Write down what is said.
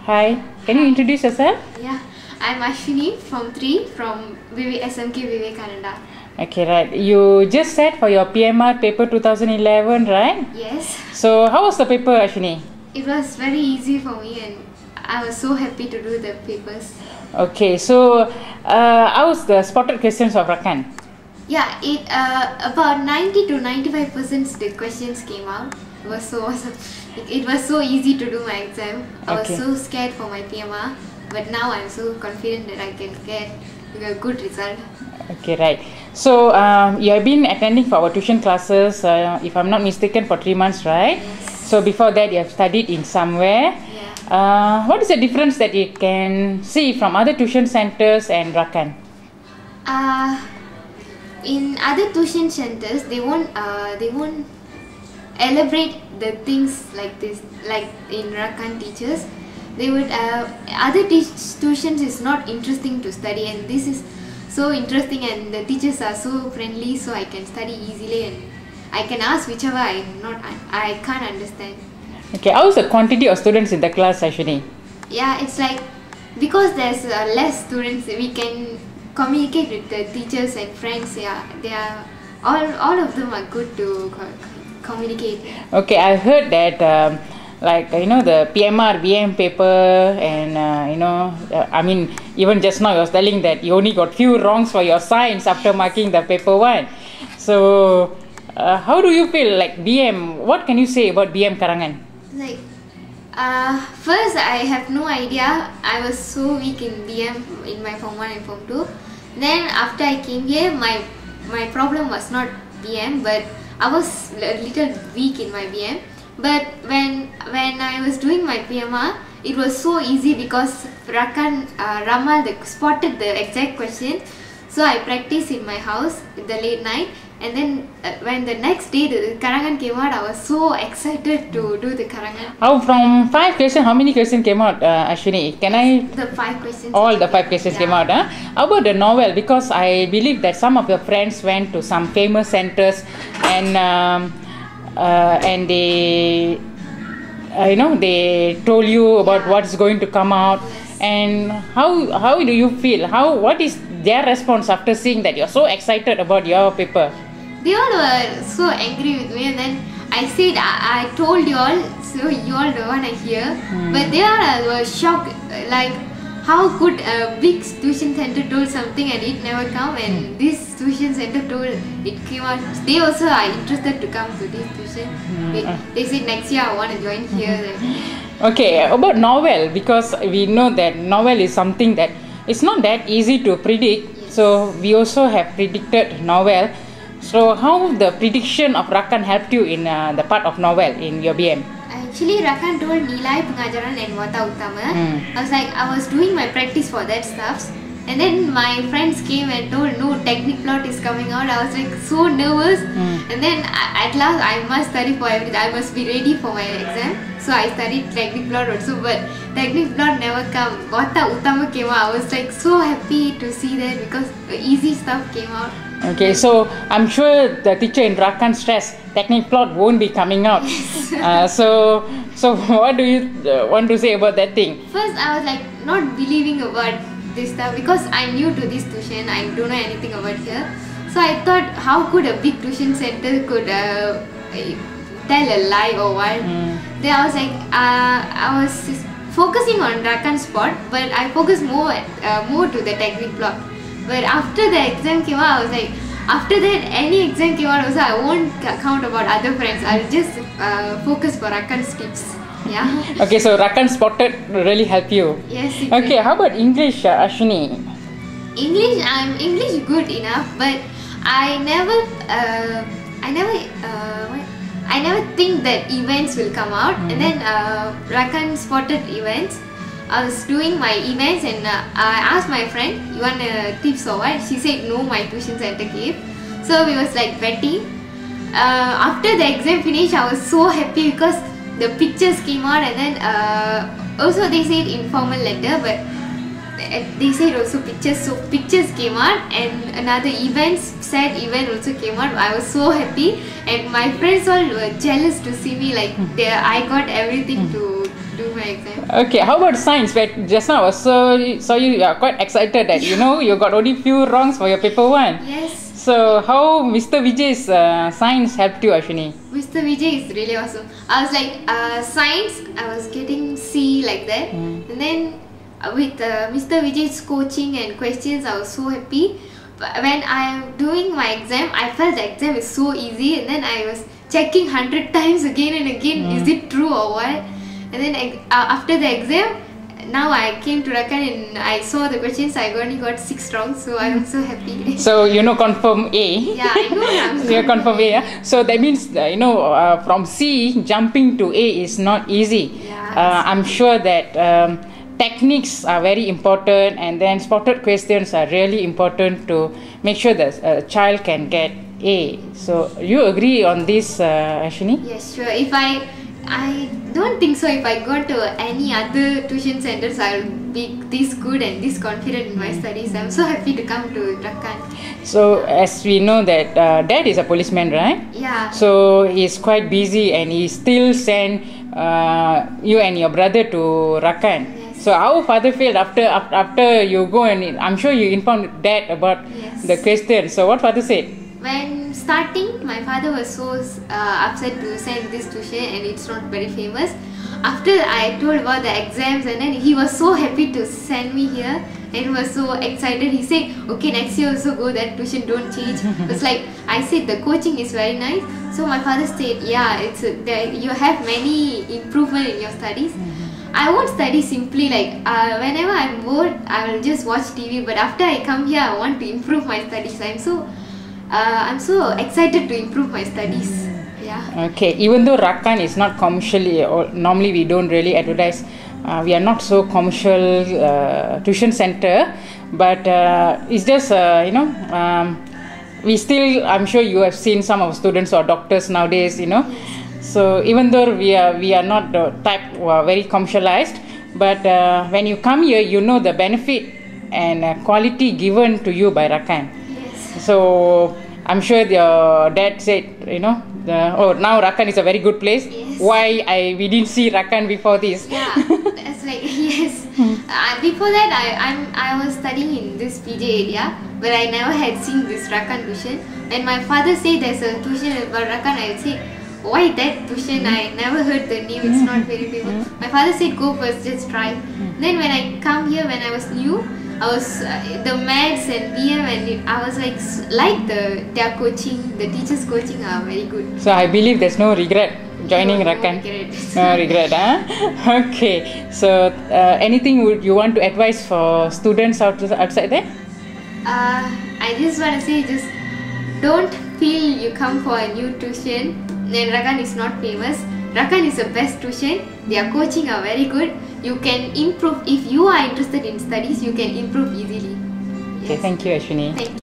Hi, can you introduce yourself? Yeah, I'm Ashwini from 3 from SMK Vijay Canada. Okay, right. You just sat for your PMR paper 2011, right? Yes, So, how was the paper, Ashwini? it was very easy for me and I was so happy to do the papers. Okay, so how was the spotted questions of Rakan? Yeah, it about 90 to 95% the questions came out. It was so awesome. It was so easy to do my exam. I was so scared for my PMR, but now I'm so confident that I can get a good result. Okay, right. So, you have been attending for our tuition classes, if I'm not mistaken, for 3 months, right? Yes. So, before that, you have studied in somewhere. Yeah. What is the difference that you can see from other tuition centers and Rakan? In other tuition centers, they won't elaborate the things like this, like in Rakan teachers. They would other tuitions is not interesting to study, and this is so interesting, and the teachers are so friendly, so I can study easily and I can ask whichever I can't understand. Okay, how is the quantity of students in the class, Ashwini? Yeah, it's like because there's less students, we can communicate with the teachers and friends. Yeah, they are all of them are good to communicate. Okay, I heard that the PMR VM paper and I mean even just now you was telling that you only got few wrongs for your science after marking the paper 1. So how do you feel like BM? What can you say about BM Karangan? Like first I have no idea. I was so weak in BM in my form 1 and form 2. Then after I came here, my problem was not BM, but I was a little weak in my BM. But when I was doing my PMR, it was so easy because Rakan Ramal spotted the exact question. So I practiced in my house in the late night, and then when the next day the Karangan came out, I was so excited to do the Karangan. From 5 questions, how many questions came out, Ashwini? Can I? The 5 questions. All the 5 questions came out, huh? How about the novel? Because I believe that some of your friends went to some famous centers and they they told you about what's going to come out. Yes. And how do you feel? What is their response after seeing that you're so excited about your paper? They all were so angry with me, and then I said I told you all, so you all don't want to hear. But they all were shocked, like how could a big tuition center told something and it never come, and this tuition center told it came out. They also are interested to come to this tuition. They said next year I want to join here. Okay, about novel, because we know that novel is something that it's not that easy to predict. Yes. So we also have predicted novel. So how the prediction of Rakan helped you in the part of novel in your BM? Actually, Rakan told Nilai Pengajaran and Wata Utama. I was doing my practice for that stuff, and then my friends came and told no technique plot is coming out. I was like so nervous, and then at last I must study for everything. I must be ready for my exam. So I studied technique plot also, but technique plot never come. Wata Utama came out. I was like so happy to see that because the easy stuff came out. Okay, so I'm sure the teacher in Rakan stressed technique plot won't be coming out. So what do you want to say about that thing? First, I was like not believing about this stuff because I'm new to this tuition. I don't know anything about here. So I thought, how could a big tuition center could tell a lie or what? Then I was like, I was focusing on Rakan spot, but I focused more to the technique plot. But after the exam came out, I was like, after that any exam came out also, I won't count about other friends. I'll just focus for Rakan's tips. Yeah. Okay, so Rakan spotted really help you. Yes. Okay, how about English, Ashwini? English, I'm English good enough, but I never think that events will come out. And then Rakan spotted events. I was doing my events and I asked my friend, you want tips or what? She said no, my tuition center gave. So we was like betting. After the exam finished, I was so happy because the pictures came out, and then also they said informal letter, but they said also pictures. So pictures came out, and another sad event also came out. I was so happy, and my friends all were jealous to see me like I got everything to do my exam. Okay, how about science? But just now I saw you are quite excited that you got only few wrongs for your paper 1. Yes. So how Mr. Vijay's science helped you, Ashwini? Mr. Vijay is really awesome. I was like, science, I was getting C like that. And then with Mr. Vijay's coaching and questions, I was so happy. But when I am doing my exam, I felt the exam is so easy. And then I was checking 100 times again and again, is it true or what? And then after the exam, now I came to Rakan and I saw the questions, I only got 6 wrong, so I'm so happy. So confirm A. Yeah, I know. You confirm A. Yeah? So that means from C jumping to A is not easy. Yeah, I'm sure that techniques are very important, and then spotted questions are really important to make sure that a child can get A. So you agree on this, Ashwini? Yes, sure. If I don't think so. If I go to any other tuition centers, I'll be this good and this confident in my studies. I'm so happy to come to Rakan. So as we know that Dad is a policeman, right? Yeah. So he's quite busy and he still send you and your brother to Rakan. Yes. So our father failed after you go, and I'm sure you informed Dad about the question. So what father said? When starting, my father was so upset to send this tuition and it's not very famous. After I told about the exams, and then he was so happy to send me here and he was so excited. He said, okay, next year also go that tuition, don't change. It's like, I said the coaching is very nice. So my father said, yeah, you have many improvement in your studies. I won't study simply like whenever I'm bored, I will just watch TV. But after I come here, I want to improve my studies. I'm so excited to improve my studies. Yeah. Okay. Even though Rakan is not commercially, or normally we don't really advertise. We are not so commercial tuition center, but it's just we still. I'm sure you have seen some of students or doctors nowadays. So even though we are not the type who are very commercialized, but when you come here, you know the benefit and quality given to you by Rakan. Yes. So I'm sure your dad said, now Rakan is a very good place. Yes. Why we didn't see Rakan before this? Yeah, that's like yes. Before that, I was studying in this PJ area, but I never had seen this Rakan tuition. When my father said there's a tuition about Rakan, I would say, why that tuition? I never heard the name. It's not very famous. My father said, go first, just try. Then when I come here, when I was new, I was the maths and BM, and I was like their coaching, the teachers' coaching are very good. So I believe there's no regret joining Rakan. No regret, huh? Okay. So anything would you want to advise for students outside there? I just want to say, just don't feel you come for a new tuition then Rakan is not famous. Rakan is the best tuition. Their coaching are very good. You can improve if you are interested in studies. You can improve easily. Okay, thank you, Ashwini. Thank you.